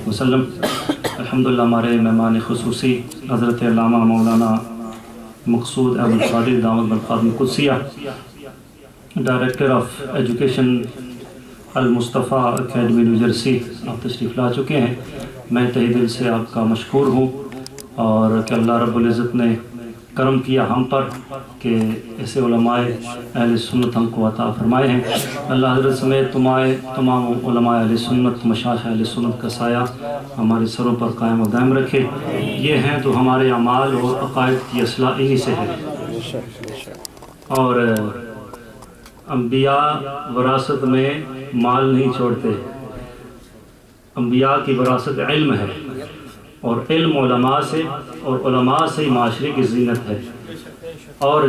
وسلم۔ الحمدللہ ہمارے مہمان خصوصی حضرت علامہ مولانا مقصود احمد صادق دامت بالخاتم القدسیہ، director of education Al-Mustafa academy New Jersey, آپ تشریف لا چکے ہیں۔ میں تہہ دل سے آپ کا مشکور ہوں اور کہ اللہ رب العزت نے کرم کیا ہم پر کہ ایسے علماء اہل سنت ہم کو عطا فرمائے ہیں۔ اللہ حضرت سمیت تمام علماء اہل سنت، مشائخ اہل سنت کا سایہ ہمارے سروں پر قائم و دائم رکھے۔ یہ ہیں تو ہمارے اعمال اور عقائد کی اصلاح انہی سے ہے۔ اور انبیاء وراثت میں مال نہیں چھوڑتے، انبیاء کی وراثت علم ہے، اور علم علماء سے اور علماء سے ہی معاشرے کی زینت ہے۔ اور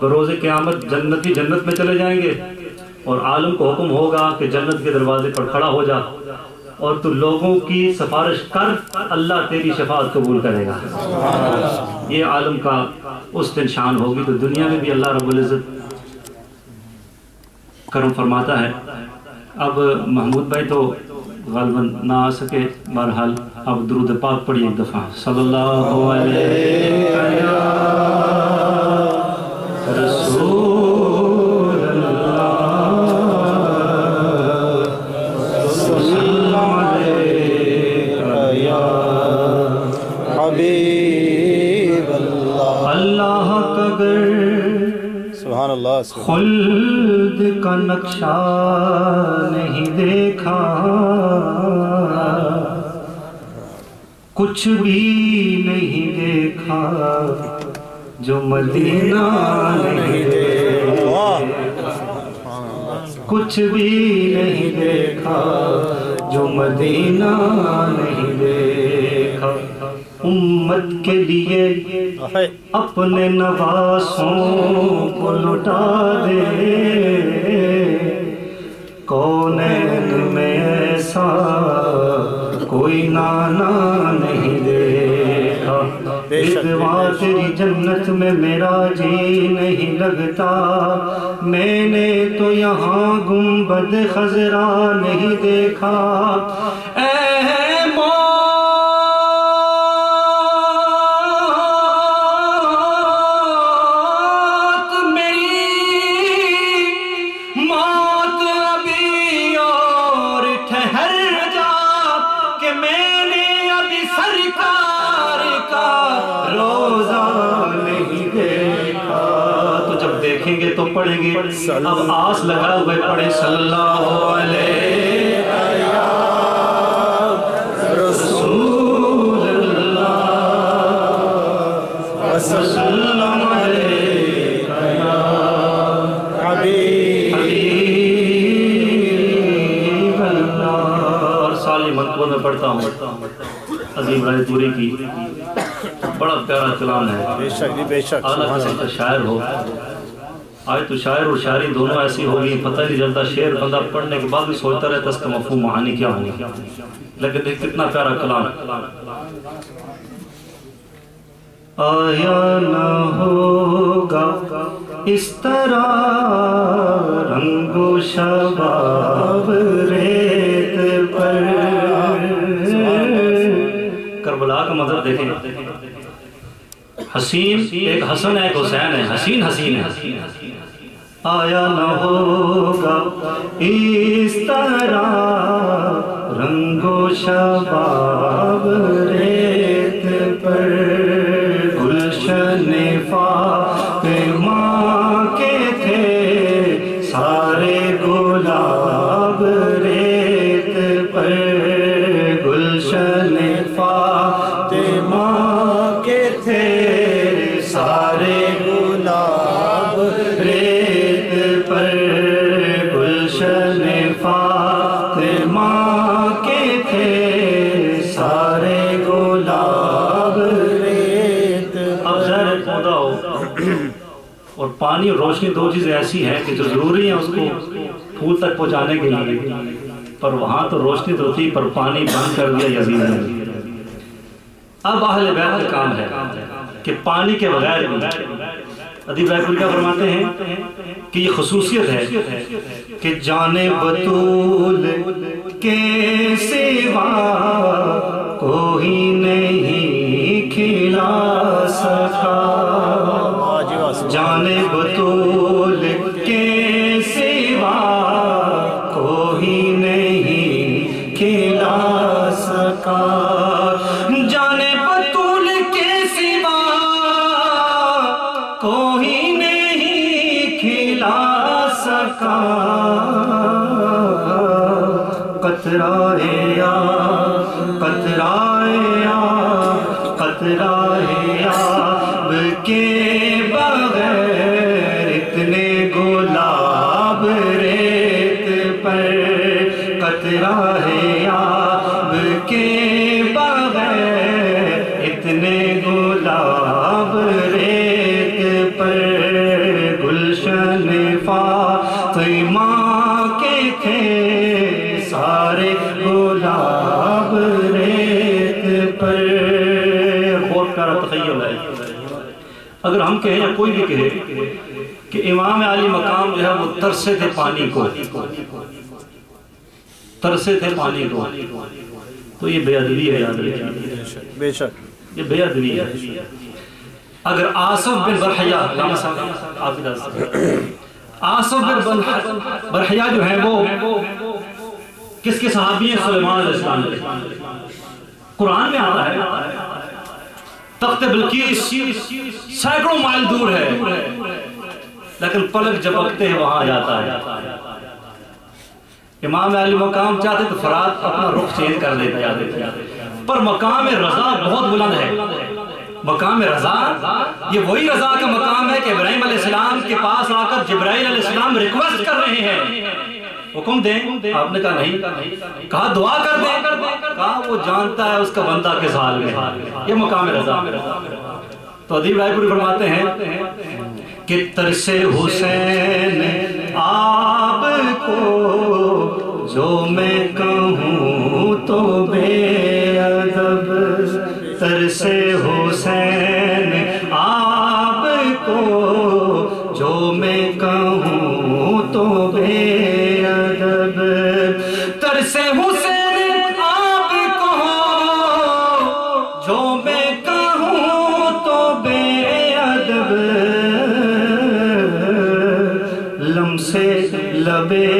بروز قیامت جنتی جنت میں چلے جائیں گے، اور عالم کو حکم ہوگا کہ جنت کے دروازے پر کھڑا ہو جا اور تو لوگوں کی سفارش کر، اللہ تیری شفاعت قبول کرے گا۔ یہ عالم کا اس دن شان ہوگی۔ تو دنیا میں بھی اللہ رب العزت کرم فرماتا ہے۔ اب محمود بھائی تو غالباً نہ آ سکے، بہرحال اب درود پاک پڑھی ایک دفعہ، صلی اللہ علیہ رسول اللہ، صلی اللہ علیہ یا حبیب اللہ۔ اللہ کا گر سبحان اللہ، خلد کا نقشہ نہیں دیکھا، کچھ بھی نہیں دیکھا جو مدینہ نہیں دیکھا، کچھ بھی نہیں دیکھا جو مدینہ نہیں دیکھا۔ امت کے لیے اپنے نواسوں کو لٹا دے، کونین میں ایسا کوئی نانا نہیں دیکھا۔ اتوا تیری جنت میں میرا جی نہیں لگتا، میں نے تو یہاں گنبد خضرا نہیں دیکھا۔ اے تو پڑھیں گے، اب آس لگا ہوئے پڑھیں، صلی اللہ علیہ رسول اللہ، صلی اللہ علیہ حبیب اللہ۔ اور سالی منقبہ میں پڑھتا ہوں عظیم رائے پوری کی، بڑا پیارا کلام ہے، اعلیٰ قسم کا شاعر ہو۔ آج تو شاعر اور شاعری دونوں ایسی ہو گئی، پتہ نہیں چلتا، شعر بندہ پڑھنے کے بعد بھی سوچتا رہتا اس کا مفہوم معانی کیا ہونی، لیکن دیکھ کتنا پیارا کلام ہے۔ آیا نہ ہوگا اس طرح رنگ و شباب ریت پر۔ کربلا کا منظر دیکھیں، حسین ایک حسن ہے، ایک حسین ہے، حسین حسین ہے۔ آیا نہ ہوگا اس طرح رنگ و شباب ریت پر، گلشن فاطمہ کے تھے سارے گلاب ریت پر، گلشن فاطمہ کے تھے سارے گلاب ریت پر، گلشن فاطمہ کے تھے سارے گلاب ریت۔ اب ظاہر پودا ہو اور پانی اور روشنی دو چیزیں ایسی ہیں کہ جو ضروری ہیں اس کو پھول تک پہنچانے کے لیے، پر وہاں تو روشنی تو تھی پر پانی بند کر دیا یزید نے۔ اب اہل بیت کا کام ہے کہ پانی کے بغیر ادیب رائے پور کیا فرماتے ہیں کہ یہ خصوصیت ہے کہ جان بطول کے سوا کوئی نہیں کھلا سکا، جان بطول کے سوا کوئی نہیں کھلا سکا، جان بطول کے سوا کوئی نہیں کھلا سکا، قطرہ آب کے بغیر اتنے گلاب ریت پر، قطرہ آب کے بغیر اتنے گلاب ریت پر، گلشن فاطمہ کے تھے سارے گلاب ریت پر۔ بہت پیارا تخیل ہے۔ اگر ہم کہیں یا کوئی بھی کہے کہ امام عالی مقام جو ہے وہ ترسے تھے پانی کو، ترسے تھے پانی کو، تو یہ بے ادبی ہے، یاد رکھیے، بے شک یہ بے ادبی ہے۔ اگر آصف بن برحیہ، آصف بن برحیہ جو ہیں وہ کس کے صحابی ہیں؟ سلیمان علیہ السلام۔ قرآن میں آتا ہے تخت بلقیس سینکڑوں مائل دور ہے، لیکن پلک جھپکتے ہیں وہاں جاتا ہے۔ امام علی مقام چاہتے تو فرات اپنا رخ چینج کر لیتے پر مقام رضا بہت بلند ہے۔ مقام رضا یہ وہی رضا کا مقام ہے کہ ابراہیم علیہ السلام کے پاس آ کر جبرائیل علیہ السلام ریکویسٹ کر رہے ہیں، حکم دیں، آپ نے کہا نہیں، کہا دعا کر دیں، کہا وہ جانتا ہے اس کا بندہ کس حال میں، یہ مقام رضا۔ تو ادیب رائے پوری فرماتے ہیں کہ ترس حسین آپ کو جو میں کہوں تو بے ادب، ترس حسین آپ کو جو میں کہوں تو بے ادب، ترس حسین آپ کو جو میں کہوں تو بے ادب، لمسے لبے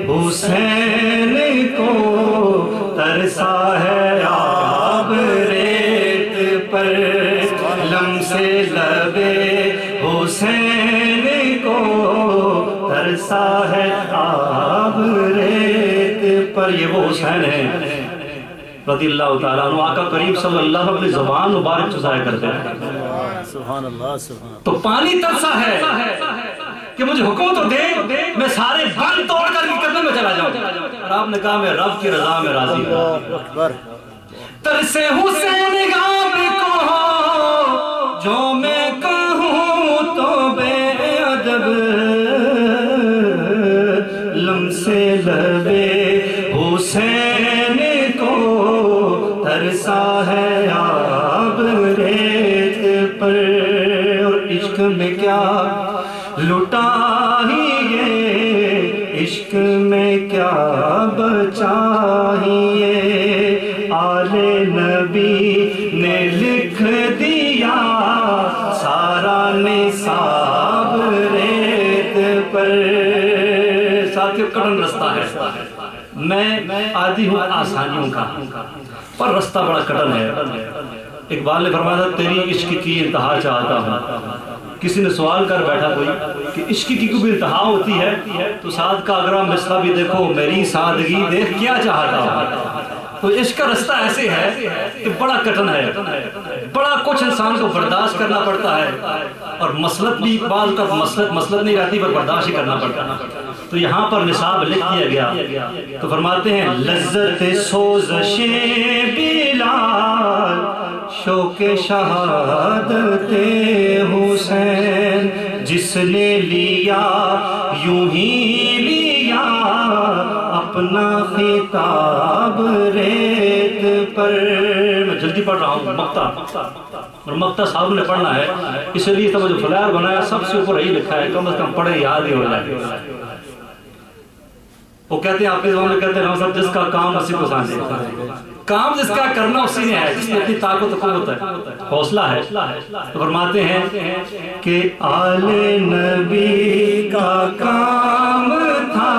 حسین کو ترسا ہے آب ریت پر، لمسے لبے حسین کو ترسا ہے آب ریت پر۔ یہ وہ حسین ہے رضی اللہ تعالیٰ عنہ، آقا کریم صلی اللہ علیہ وسلم اپنی زبان مبارک چزائے کرتے ہیں۔ سبحان اللہ، سبحان اللہ۔ تو پانی ترسا ہے کہ مجھے حکم تو دے، میں سارے بند توڑ کر کی قدم میں چلا جاؤں، اور آپ نے کہا میں رب کی رضا میں راضی ہوں۔ ترس حسین آپ کو جو میں کہوں تو بے ادب، لمسے لبے حسین کو ترسا ہے آب ریت پر، اور عشق میں کیا لٹائیے، عشق میں کیا بچائیے، آل نبی نے لکھ دیا سارا نصاب ریت پر۔ ساتھیو کٹن رستہ ہے، میں عادی ہوں آسانیوں کا، پر رستہ بڑا کٹن ہے۔ اقبال نے فرمایا تھا تیری عشق کی انتہا چاہتا ہوں۔ کسی نے سوال کر بیٹھا کوئی کہ عشق کی کوئی انتہا ہوتی ہے تو سعد کا اگرہ مصرع بھی دیکھو، میری سادگی دیکھ کیا چاہتا ہوں۔ تو عشق کا رستہ ایسے ہے کہ بڑا کٹن ہے، بڑا کچھ انسان کو برداشت کرنا پڑتا ہے، اور مسلط بھی بعض کا مسلط نہیں رہتی پر برداشت ہی کرنا پڑتا ہے۔ تو یہاں پر نصاب لکھ دیا گیا، تو فرماتے ہیں لذت سوزش بلال شوق شہادت حسین، جس نے لیا یوں ہی لیا اپنا خطاب ریت پر۔ میں جلدی خط ہی پڑھ رہا ہوں، مقطع، اور مقطع صاحب نے پڑھنا ہے، اس لیے تو جو فلائر بنایا سب سے اوپر یہی لکھا ہے، کم از کم پڑھے یاد ہی ہو جائے۔ وہ کہتے ہیں آپ کے زبان میں کہتے ہیں صاحب جس کا کام اسی کو سانجے، کام جس کا کرنا اسی نے ہے، جس میں اتنی طاقت و قوت ہے، حوصلہ ہے۔ تو فرماتے ہیں کہ آل نبی کا کام تھا،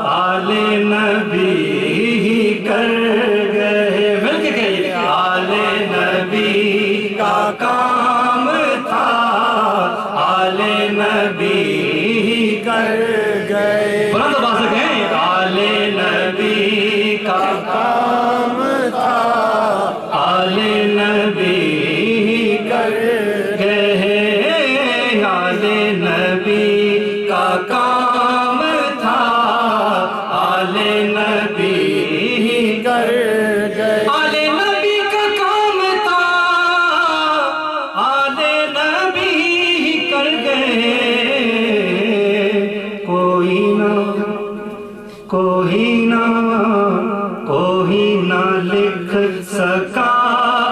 آل نبی ہی کر گئے، مل کے کہیے آل نبی کا کام تھا، آل نبی ہی کر گئے، بلند آواز سے کہیں آل نبی کا کام تھا، آل نبی ہی کر گئے، آل نبی کا کام تھا، آل نبی ہی کر گئے، آل نبی کا کام تھا، آل نبی ہی کر گئے، کوئی نہ لکھ سکا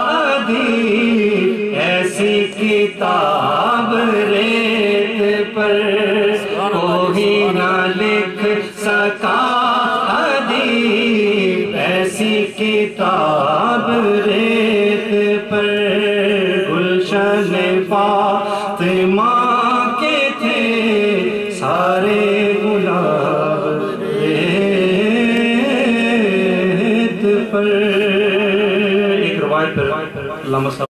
ادیب ایسی کتاب ریت پر، کوئی نہ لکھ سکا ادیب ایسی کتاب ریت پر، گلشن فاطمہ کے تھے سارے گلاب ریت پر۔ ایک روایت پر علامہ صاحب